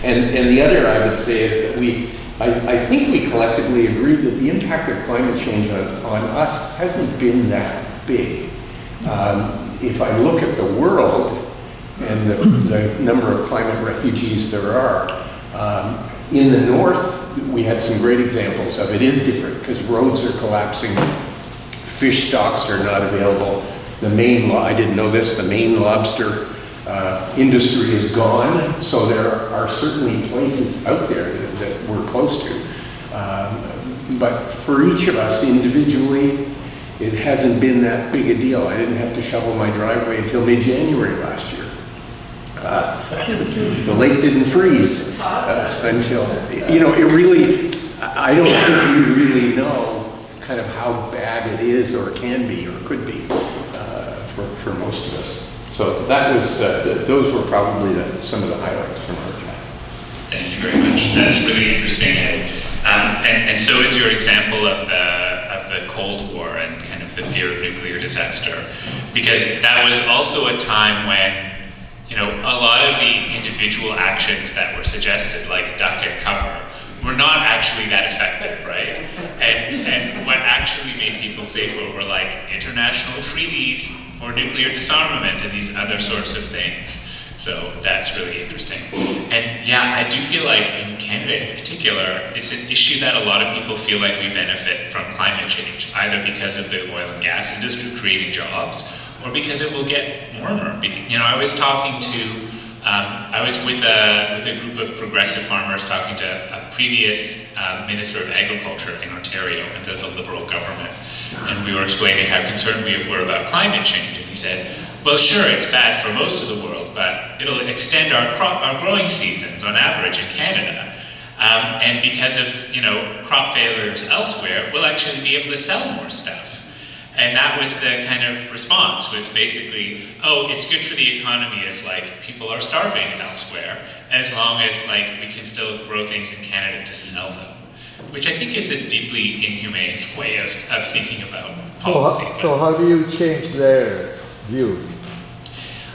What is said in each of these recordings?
And the other I would say is that I think we collectively agreed that the impact of climate change on us hasn't been that big. If I look at the world and the number of climate refugees there are, in the north, we had some great examples of it is different because roads are collapsing, fish stocks are not available. I didn't know this, the Maine lobster industry is gone, so there are certainly places out there that we're close to. But for each of us individually, it hasn't been that big a deal. I didn't have to shovel my driveway until mid-January last year. The lake didn't freeze until, it really, I don't think we really know kind of how bad it is or can be or could be for most of us. So that was, those were probably some of the highlights from our chat. Thank you very much. That's really interesting. And so is your example of the Cold War and kind of the fear of nuclear disaster, because that was also a time when, a lot of the individual actions that were suggested, like duck and cover, were not actually that effective, right? And what actually made people safer were like international treaties for nuclear disarmament and these other sorts of things. So that's really interesting. And yeah, I do feel like in Canada in particular, it's an issue that a lot of people feel like we benefit from climate change, either because of the oil and gas industry creating jobs, or because it will get warmer. I was talking to, I was with a group of progressive farmers talking to a previous Minister of Agriculture in Ontario under the Liberal government. And we were explaining how concerned we were about climate change. And he said, well, sure, it's bad for most of the world, but it'll extend our growing seasons on average in Canada. And because of, crop failures elsewhere, we'll actually be able to sell more stuff. And that was the kind of response, was basically, oh, it's good for the economy if people are starving elsewhere, as long as we can still grow things in Canada to sell them, which I think is a deeply inhumane way of thinking about policy. So how do you change their view?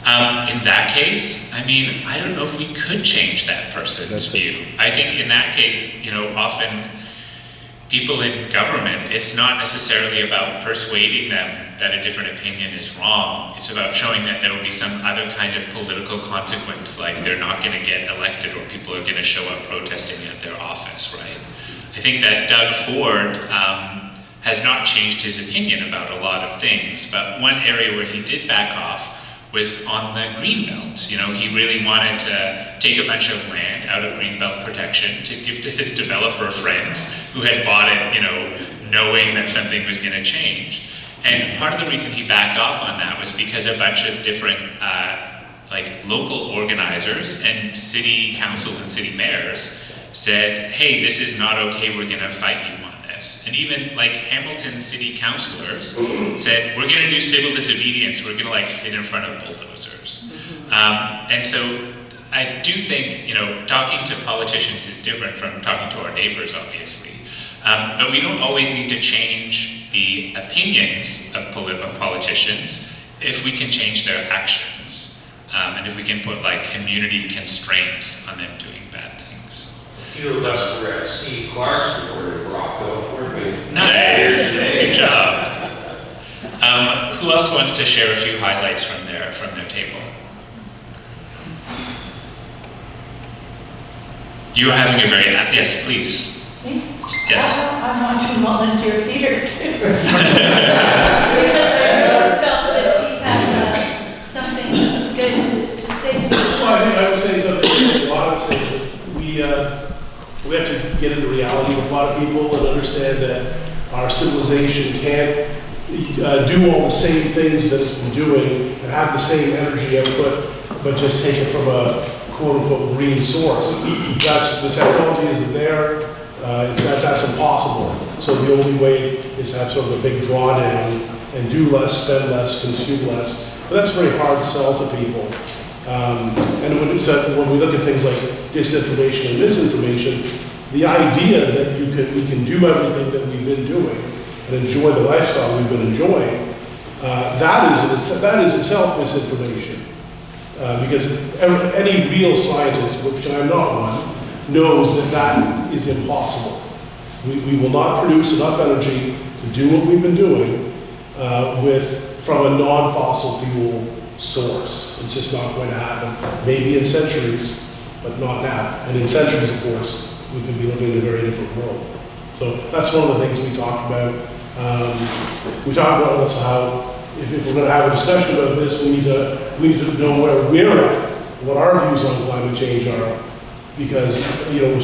In that case, I don't know if we could change that person's view. I think in that case, often people in government, it's not necessarily about persuading them that a different opinion is wrong. It's about showing that there will be some other kind of political consequence, like they're not going to get elected or people are going to show up protesting at their office, right? I think that Doug Ford has not changed his opinion about a lot of things, but one area where he did back off was on the Greenbelt. He really wanted to take a bunch of land out of Greenbelt protection to give to his developer friends who had bought it, knowing that something was going to change. And part of the reason he backed off on that was because a bunch of different local organizers and city councils and city mayors said, hey, this is not okay, we're going to fight you on this. And even Hamilton city councilors said, we're going to do civil disobedience, we're going to sit in front of bulldozers. And so I do think, talking to politicians is different from talking to our neighbors, obviously. But we don't always need to change the opinions of politicians if we can change their actions. And if we can put community constraints on them doing bad things. A few of us were at C. Clark's supported Rockville, weren't we? Nice, good job. Who else wants to share a few highlights from their table? You are having a very, yes, please. Me? Yes. I want to volunteer here too. Because I really felt that she had something good to say to you. Well, I would say something, a lot of things that we have to get into reality with a lot of people and understand that our civilization can't do all the same things that it's been doing and have the same energy output, but just take it from a quote-unquote green source. The technology isn't there. That's impossible. So the only way is to have sort of a big drawdown and do less, spend less, consume less. But that's very hard to sell to people. And when we look at things like disinformation and misinformation, the idea that we can do everything that we've been doing and enjoy the lifestyle we've been enjoying, that is itself misinformation. Because any real scientist, which I'm not one, knows that that is impossible. We will not produce enough energy to do what we've been doing from a non-fossil fuel source. It's just not going to happen. Maybe in centuries, but not now. And in centuries, of course, we could be living in a very different world. So that's one of the things we talk about. We talk about also how if we're going to have a discussion about this, we need to know where we're at, what our views on climate change are. Because,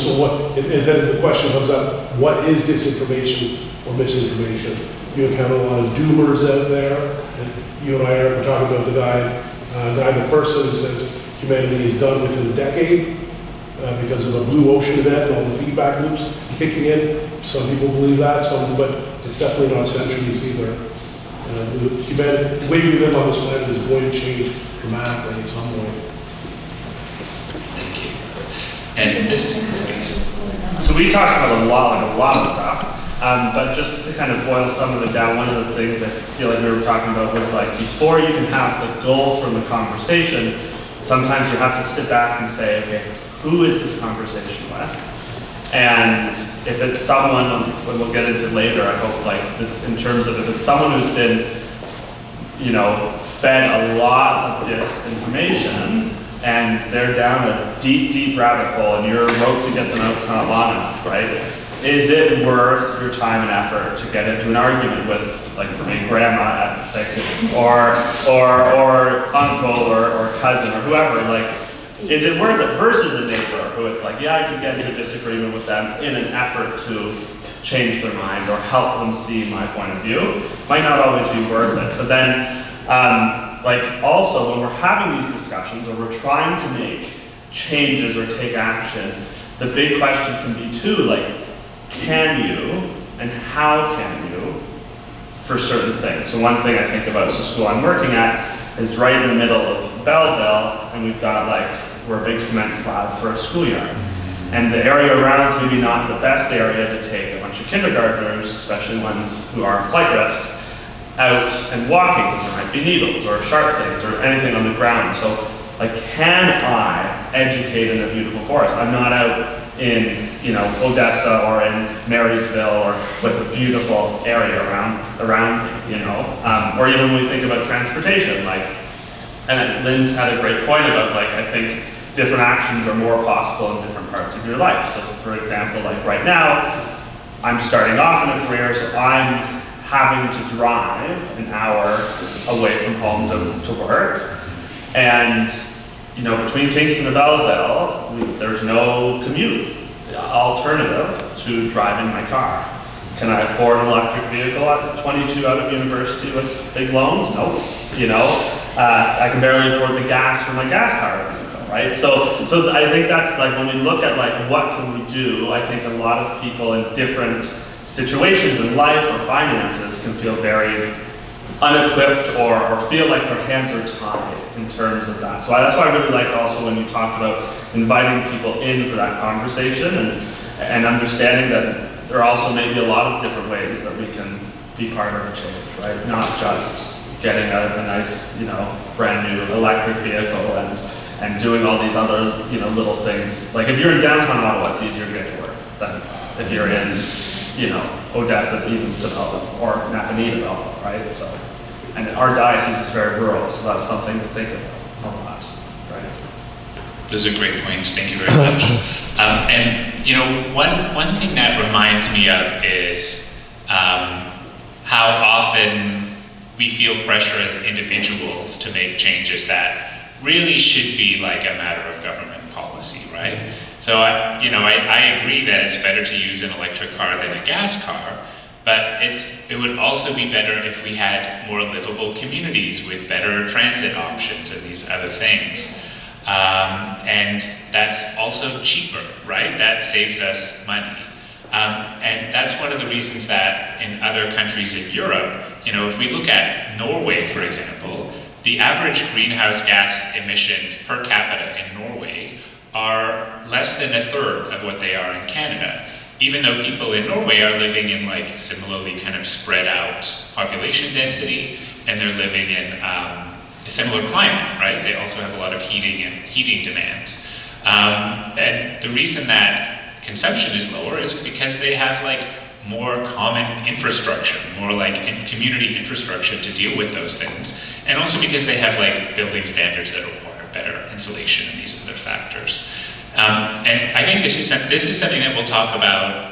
so what, and then the question comes up, what is disinformation or misinformation? You encounter a lot of doomers out there, and you and I are talking about the guy McPherson, who says humanity is done within a decade because of a blue ocean event and all the feedback loops kicking in. Some people believe that, but it's definitely not centuries either. The way we live on this planet is going to change dramatically in some way. Thank you. And this So we talked about a lot of stuff, but just to kind of boil some of it down, one of the things I feel like we were talking about was like, before you can have the goal from the conversation, sometimes you have to sit back and say, okay, who is this conversation with? And if it's someone, when we'll get into later, I hope, like, in terms of if it's someone who's been, fed a lot of disinformation, and they're down a deep, deep rabbit hole, and your rope to get them out is not long enough, right? Is it worth your time and effort to get into an argument with, like for me, grandma at Thanksgiving, or uncle, or cousin, or whoever? Like, is it worth it versus a neighbor who it's like, yeah, I can get into a disagreement with them in an effort to change their mind or help them see my point of view? Might not always be worth it. But then, also when we're having these discussions or we're trying to make changes or take action, the big question can be too, like, can you and how can you for certain things? So one thing I think about is the school I'm working at is right in the middle of Belleville, and we've got we're a big cement slab for a schoolyard. And the area around is maybe not the best area to take a bunch of kindergartners, especially ones who are flight risks, out and walking, because there might be needles or sharp things or anything on the ground. So, can I educate in a beautiful forest? I'm not out in, Odessa or in Marysville or with a beautiful area around me, or even when we think about transportation, and Lynn's had a great point about, I think different actions are more possible in different parts of your life. So for example, right now, I'm starting off in a career, so I'm having to drive an hour away from home to work. And, between Kingston and Belleville, there's no commute alternative to driving my car. Can I afford an electric vehicle at 22 out of university with big loans? Nope. I can barely afford the gas for my gas car. Right? So I think that's when we look at what can we do, I think a lot of people in different situations in life or finances can feel very unequipped or feel like their hands are tied in terms of that. So that's why I really liked also when you talked about inviting people in for that conversation and understanding that there are also maybe a lot of different ways that we can be part of a change, right? Not just getting a nice, brand new electric vehicle and doing all these other, little things. If you're in downtown Ottawa, it's easier to get to work than if you're in, Odessa, even to Belleville, or Napanee to Belleville, right? So, and our diocese is very rural, so that's something to think about a lot, right? Those are great points. Thank you very much. One thing that reminds me of is how often we feel pressure as individuals to make changes that really should be a matter of government policy, right? So, I agree that it's better to use an electric car than a gas car, but it would also be better if we had more livable communities with better transit options and these other things. And that's also cheaper, right? That saves us money. And that's one of the reasons that in other countries in Europe, if we look at Norway, for example, the average greenhouse gas emissions per capita in Norway are less than a third of what they are in Canada, even though people in Norway are living in similarly kind of spread out population density, and they're living in a similar climate, right? They also have a lot of heating demands. And the reason that consumption is lower is because they have like more common infrastructure, more like community infrastructure to deal with those things. And also because they have like building standards that require better insulation and these other factors. And I think this is something that we'll talk about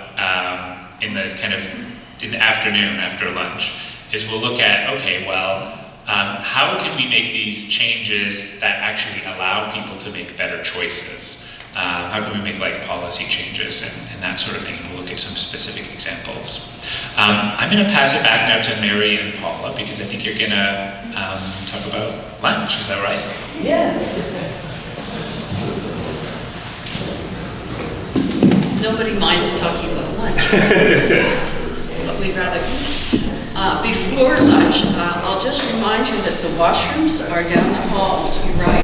in the afternoon after lunch, is we'll look at, okay, well, how can we make these changes that actually allow people to make better choices? How can we make like policy changes and that sort of thing? We'll look at some specific examples. I'm going to pass it back now to Mary and Paula, because I think you're going to talk about lunch. Is that right? Yes. Nobody minds talking about lunch, but we'd rather eat. Before lunch, I'll just remind you that the washrooms are down the hall to your right.